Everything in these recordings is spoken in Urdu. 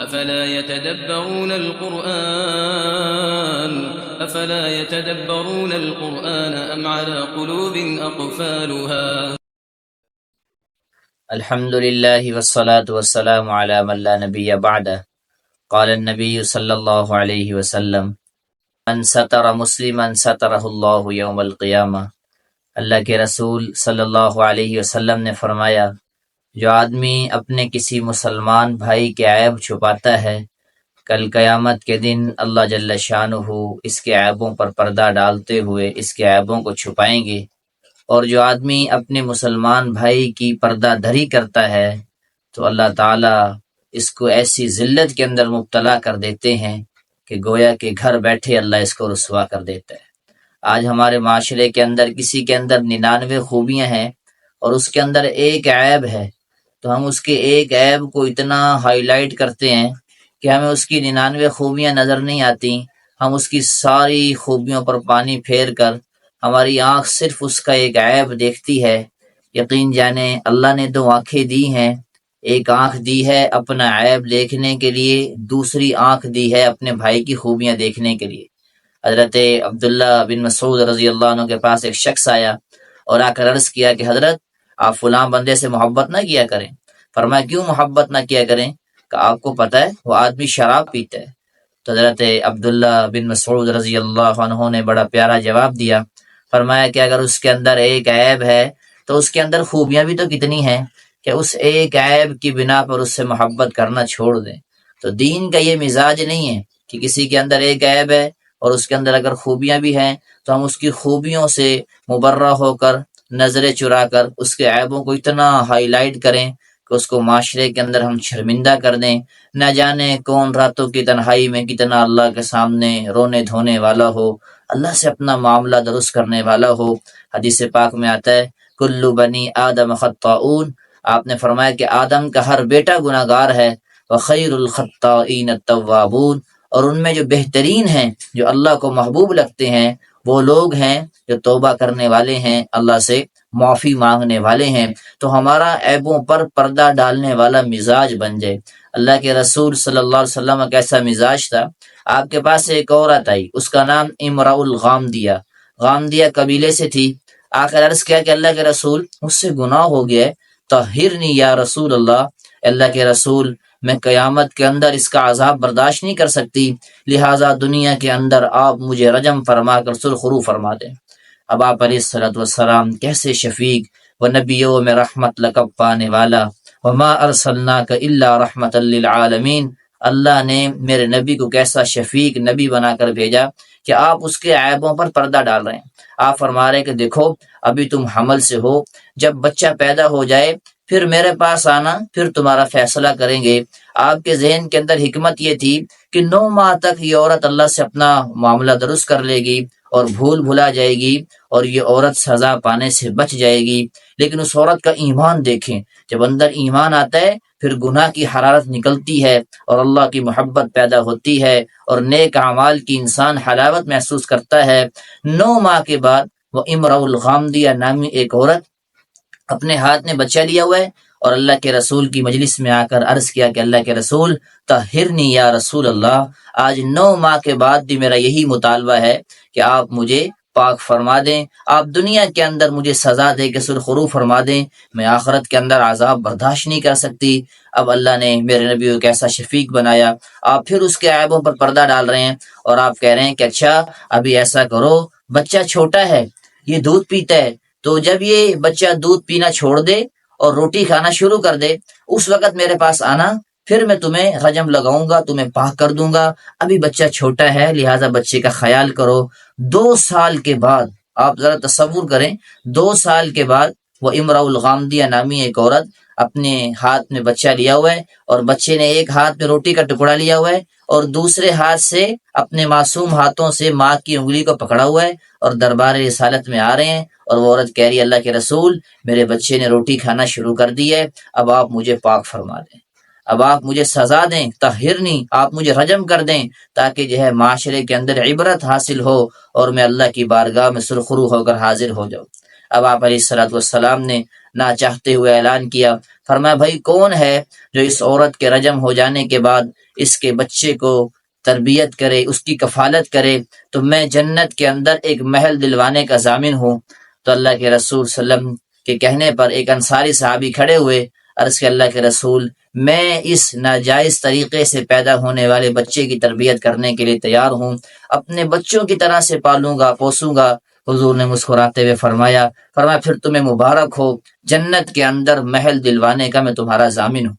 أفلا يتدبرون القرآن أم على قلوب أقفالها. الحمد للہ والصلاة والسلام علی من لا نبی بعدہ. قال النبی صلی اللہ علیہ وسلم من ستر مسلما سترہ اللہ یوم القیامہ. اللہ کے رسول صلی اللہ علیہ وسلم نے فرمایا، جو آدمی اپنے کسی مسلمان بھائی کے عیب چھپاتا ہے، کل قیامت کے دن اللہ جل شانہ اس کے عیبوں پر پردہ ڈالتے ہوئے اس کے عیبوں کو چھپائیں گے. اور جو آدمی اپنے مسلمان بھائی کی پردہ دھری کرتا ہے تو اللہ تعالیٰ اس کو ایسی ذلت کے اندر مبتلا کر دیتے ہیں کہ گویا کہ گھر بیٹھے اللہ اس کو رسوا کر دیتا ہے. آج ہمارے معاشرے کے اندر کسی کے اندر 99 خوبیاں ہیں اور اس کے اندر ایک عیب ہے، تو ہم اس کے ایک عیب کو اتنا ہائی لائٹ کرتے ہیں کہ ہمیں اس کی 99 خوبیاں نظر نہیں آتی. ہم اس کی ساری خوبیوں پر پانی پھیر کر ہماری آنکھ صرف اس کا ایک عیب دیکھتی ہے. یقین جانے اللہ نے 2 آنکھیں دی ہیں، ایک آنکھ دی ہے اپنا عیب دیکھنے کے لیے، دوسری آنکھ دی ہے اپنے بھائی کی خوبیاں دیکھنے کے لیے. حضرت عبداللہ بن مسعود رضی اللہ عنہ کے پاس ایک شخص آیا اور آ کر عرض کیا کہ حضرت آپ فلاں بندے سے محبت نہ کیا کریں. فرمایا کیوں محبت نہ کیا کریں؟ کہ آپ کو پتہ ہے وہ آدمی شراب پیتا ہے. تو حضرت عبداللہ بن مسعود رضی اللہ عنہ نے بڑا پیارا جواب دیا. فرمایا کہ اگر اس کے اندر ایک عیب ہے تو اس کے اندر خوبیاں بھی تو کتنی ہیں کہ اس ایک عیب کی بنا پر اس سے محبت کرنا چھوڑ دیں. تو دین کا یہ مزاج نہیں ہے کہ کسی کے اندر ایک عیب ہے اور اس کے اندر اگر خوبیاں بھی ہیں تو ہم اس کی خوبیوں سے مبرہ ہو کر نظریں چرا کر اس کے عیبوں کو اتنا ہائی لائٹ کریں کہ اس کو معاشرے کے اندر ہم شرمندہ کر دیں. نہ جانے کون راتوں کی تنہائی میں کتنا اللہ کے سامنے رونے دھونے والا ہو، اللہ سے اپنا معاملہ درست کرنے والا ہو. حدیث پاک میں آتا ہے کل بنی آدم خطاؤن. آپ نے فرمایا کہ آدم کا ہر بیٹا گناہ گار ہے، وخیر الخطائین التوابون، اور ان میں جو بہترین ہیں، جو اللہ کو محبوب لگتے ہیں، وہ لوگ ہیں جو توبہ کرنے والے ہیں، اللہ سے معافی مانگنے والے ہیں. تو ہمارا عیبوں پر پردہ ڈالنے والا مزاج بن جائے. اللہ کے رسول صلی اللہ علیہ وسلم کا ایسا مزاج تھا. آپ کے پاس ایک عورت آئی، اس کا نام امراء الغامدیہ، غامدیہ قبیلے سے تھی. آ کر عرض کیا کہ اللہ کے رسول مجھ سے گناہ ہو گیا ہے، طہرنی یا رسول اللہ. اللہ کے رسول میں قیامت کے اندر اس کا عذاب برداشت نہیں کر سکتی، لہٰذا دنیا کے اندر آپ مجھے رجم فرما کر سرخرو فرما دیں. اب آپ علیہ الصلوۃ والسلام کیسے شفیق و نبیوں میں رحمت لقب پانے والا، وما ارسلناک الا رحمت للعالمین، اللہ نے میرے نبی کو کیسا شفیق نبی بنا کر بھیجا کہ آپ اس کے عیبوں پر پردہ ڈال رہے ہیں. آپ فرما رہے ہیں کہ دیکھو ابھی تم حمل سے ہو، جب بچہ پیدا ہو جائے پھر میرے پاس آنا، پھر تمہارا فیصلہ کریں گے. آپ کے ذہن کے اندر حکمت یہ تھی کہ 9 ماہ تک یہ عورت اللہ سے اپنا معاملہ درست کر لے گی اور بھول بھلا جائے گی اور یہ عورت سزا پانے سے بچ جائے گی. لیکن اس عورت کا ایمان دیکھیں، جب اندر ایمان آتا ہے پھر گناہ کی حرارت نکلتی ہے اور اللہ کی محبت پیدا ہوتی ہے اور نیک اعمال کی انسان حلاوت محسوس کرتا ہے. 9 ماہ کے بعد وہ امراء الغامدیہ نامی ایک عورت اپنے ہاتھ میں بچہ لیا ہوا ہے اور اللہ کے رسول کی مجلس میں آ کر عرض کیا کہ اللہ کے رسول طہرنی یا رسول اللہ، آج 9 ماہ کے بعد بھی میرا یہی مطالبہ ہے کہ آپ مجھے پاک فرما دیں، آپ دنیا کے اندر مجھے سزا دے کے سرخرو فرما دیں، میں آخرت کے اندر عذاب برداشت نہیں کر سکتی. اب اللہ نے میرے نبی کو کیسا شفیق بنایا. آپ پھر اس کے عیبوں پر پردہ ڈال رہے ہیں اور آپ کہہ رہے ہیں کہ اچھا ابھی ایسا کرو، بچہ چھوٹا ہے، یہ دودھ پیتا ہے، تو جب یہ بچہ دودھ پینا چھوڑ دے اور روٹی کھانا شروع کر دے اس وقت میرے پاس آنا، پھر میں تمہیں رجم لگاؤں گا، تمہیں پاک کر دوں گا. ابھی بچہ چھوٹا ہے لہٰذا بچے کا خیال کرو. 2 سال کے بعد آپ ذرا تصور کریں، 2 سال کے بعد وہ امراء الغامدیہ نامی ایک عورت اپنے ہاتھ میں بچہ لیا ہوا ہے اور بچے نے ایک ہاتھ میں روٹی کا ٹکڑا لیا ہوا ہے اور دوسرے ہاتھ سے اپنے معصوم ہاتھوں سے ماں کی انگلی کو پکڑا ہوا ہے اور دربار رسالت میں آ رہے ہیں. اور وہ عورت کہہ رہی ہے اللہ کے رسول میرے بچے نے روٹی کھانا شروع کر دی ہے، اب آپ مجھے پاک فرما دیں، اب آپ مجھے سزا دیں، طہرنی، آپ مجھے رجم کر دیں تاکہ جو ہے معاشرے کے اندر عبرت حاصل ہو اور میں اللہ کی بارگاہ میں سرخرو ہو کر حاضر ہو جاؤں. اب آپ علیہ الصلوۃ والسلام نے نہ چاہتے ہوئے اعلان کیا۔ فرمایا بھائی کون ہے جو اس عورت کے رجم ہو جانے کے بعد اس کے بچے کو تربیت کرے، اس کی کفالت کرے، تو میں جنت کے اندر ایک محل دلوانے کا ضامن ہوں۔ تو اللہ کے رسول صلی اللہ علیہ وسلم کے کہنے پر ایک انصاری صحابی کھڑے ہوئے، عرض کہ اللہ کے رسول میں اس ناجائز طریقے سے پیدا ہونے والے بچے کی تربیت کرنے کے لیے تیار ہوں، اپنے بچوں کی طرح سے پالوں گا پوسوں گا۔ حضور نے مسکراتے ہوئے فرمایا پھر تمہیں مبارک ہو، جنت کے اندر محل دلوانے کا میں تمہارا ضامن ہوں۔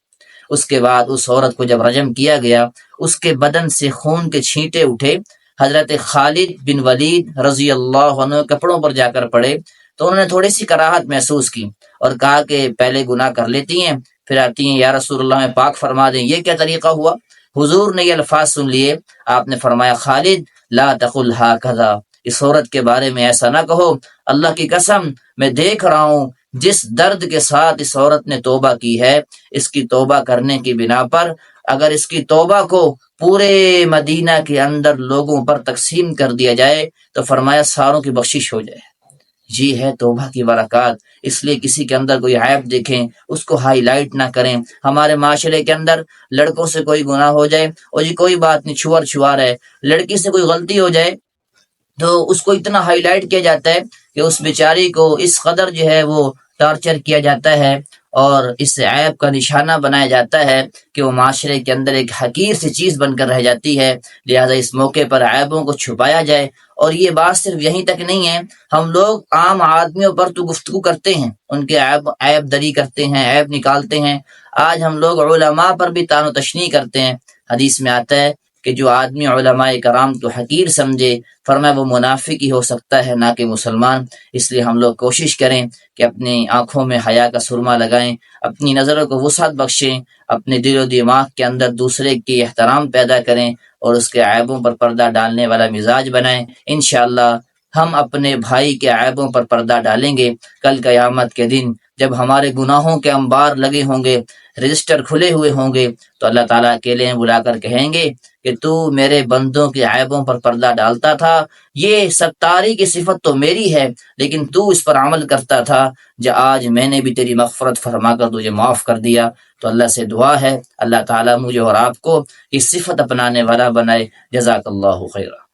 اس کے بعد اس عورت کو جب رجم کیا گیا، اس کے بدن سے خون کے چھینٹے اٹھے۔ حضرت خالد بن ولید رضی اللہ عنہ کپڑوں پر جا کر پڑے تو انہوں نے تھوڑی سی کراہت محسوس کی اور کہا کہ پہلے گناہ کر لیتی ہیں پھر آتی ہیں، یا رسول اللہ میں پاک فرما دیں، یہ کیا طریقہ ہوا؟ حضور نے یہ الفاظ سن لیے، آپ نے فرمایا خالد لا تقل ہاکذا، اس عورت کے بارے میں ایسا نہ کہو، اللہ کی قسم میں دیکھ رہا ہوں جس درد کے ساتھ اس عورت نے توبہ کی ہے، اس کی توبہ کرنے کی بنا پر اگر اس کی توبہ کو پورے مدینہ کے اندر لوگوں پر تقسیم کر دیا جائے تو فرمایا ساروں کی بخشش ہو جائے۔ یہ ہے توبہ کی برکات۔ اس لیے کسی کے اندر کوئی عیب دیکھیں اس کو ہائی لائٹ نہ کریں۔ ہمارے معاشرے کے اندر لڑکوں سے کوئی گناہ ہو جائے اور جی کوئی بات نہیں، چھوار ہے، لڑکی سے کوئی غلطی ہو جائے تو اس کو اتنا ہائی لائٹ کیا جاتا ہے کہ اس بیچاری کو اس قدر جو ہے وہ ٹارچر کیا جاتا ہے اور اس عیب کا نشانہ بنایا جاتا ہے کہ وہ معاشرے کے اندر ایک حقیر سی چیز بن کر رہ جاتی ہے۔ لہذا اس موقع پر عیبوں کو چھپایا جائے۔ اور یہ بات صرف یہیں تک نہیں ہے، ہم لوگ عام آدمیوں پر تو گفتگو کرتے ہیں، ان کے عیب دری کرتے ہیں، عیب نکالتے ہیں۔ آج ہم لوگ علماء پر بھی طعن و تشنیع کرتے ہیں۔ حدیث میں آتا ہے کہ جو آدمی علماء کرام کو حقیر سمجھے فرمایا وہ منافق ہی ہو سکتا ہے، نہ کہ مسلمان۔ اس لیے ہم لوگ کوشش کریں کہ اپنی آنکھوں میں حیا کا سرما لگائیں، اپنی نظروں کو وسعت بخشیں، اپنے دل و دماغ کے اندر دوسرے کی احترام پیدا کریں اور اس کے عیبوں پر پردہ ڈالنے والا مزاج بنائیں۔ انشاءاللہ ہم اپنے بھائی کے عیبوں پر پردہ ڈالیں گے۔ کل قیامت کے دن جب ہمارے گناہوں کے انبار لگے ہوں گے، رجسٹر کھلے ہوئے ہوں گے، تو اللہ تعالیٰ اکیلے بلا کر کہیں گے کہ تو میرے بندوں کے عیبوں پر پردہ ڈالتا تھا، یہ ستاری کی صفت تو میری ہے لیکن تو اس پر عمل کرتا تھا، آج میں نے بھی تیری مغفرت فرما کر تجھے معاف کر دیا۔ تو اللہ سے دعا ہے اللہ تعالیٰ مجھے اور آپ کو اس صفت اپنانے والا بنائے۔ جزاک اللہ خیرہ۔